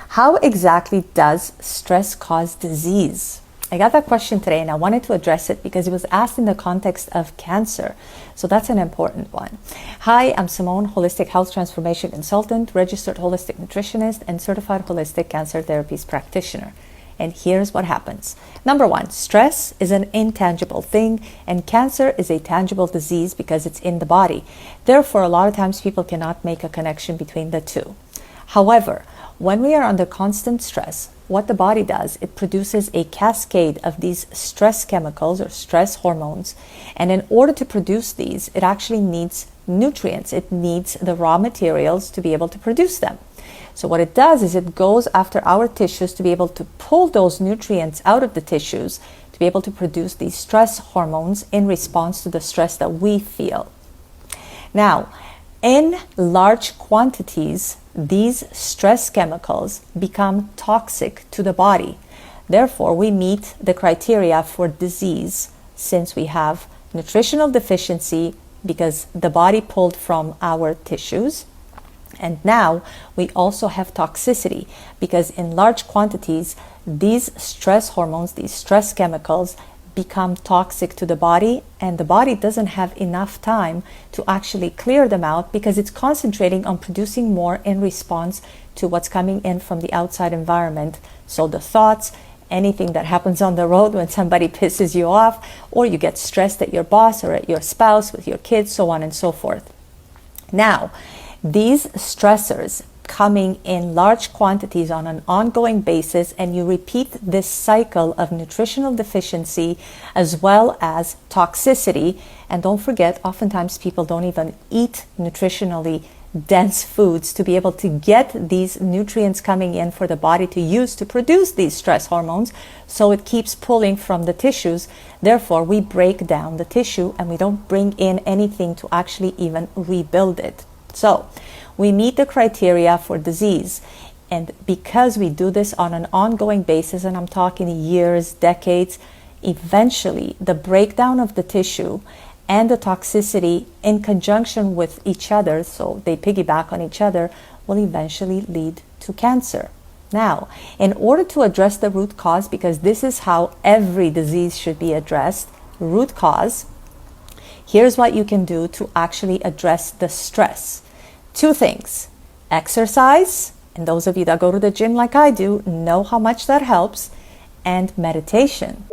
How exactly does stress cause disease? I got that question today and I wanted to address it because it was asked in the context of cancer. So that's an important one. Hi, I'm Simone, Holistic Health Transformation Consultant, Registered Holistic Nutritionist, and Certified Holistic Cancer Therapies Practitioner. And here's what happens. Number one, stress is an intangible thing and cancer is a tangible disease because it's in the body. Therefore, a lot of times people cannot make a connection between the two. However, when we are under constant stress, what the body does, it produces a cascade of these stress chemicals or stress hormones. And in order to produce these, it actually needs nutrients. It needs the raw materials to be able to produce them. So what it does is it goes after our tissues to be able to pull those nutrients out of the tissues to be able to produce these stress hormones in response to the stress that we feel. Now, in large quantities, these stress chemicals become toxic to the body. Therefore, we meet the criteria for disease since we have nutritional deficiency because the body pulled from our tissues. And now we also have toxicity because in large quantities, these stress hormones, these stress chemicals become toxic to the body, and the body doesn't have enough time to actually clear them out because it's concentrating on producing more in response to what's coming in from the outside environment. So the thoughts, anything that happens on the road when somebody pisses you off, or you get stressed at your boss or at your spouse, with your kids, so on and so forth. Now, these stressors coming in large quantities on an ongoing basis, and you repeat this cycle of nutritional deficiency as well as toxicity. And don't forget, oftentimes people don't even eat nutritionally dense foods to be able to get these nutrients coming in for the body to use to produce these stress hormones. So it keeps pulling from the tissues. Therefore, we break down the tissue and we don't bring in anything to actually even rebuild it. So we meet the criteria for disease. And because we do this on an ongoing basis, and I'm talking years, decades, eventually the breakdown of the tissue and the toxicity in conjunction with each other, so they piggyback on each other, will eventually lead to cancer. Now, in order to address the root cause, because this is how every disease should be addressed, root cause, here's what you can do to actually address the stress. Two things: exercise, and those of you that go to the gym like I do know how much that helps, and meditation.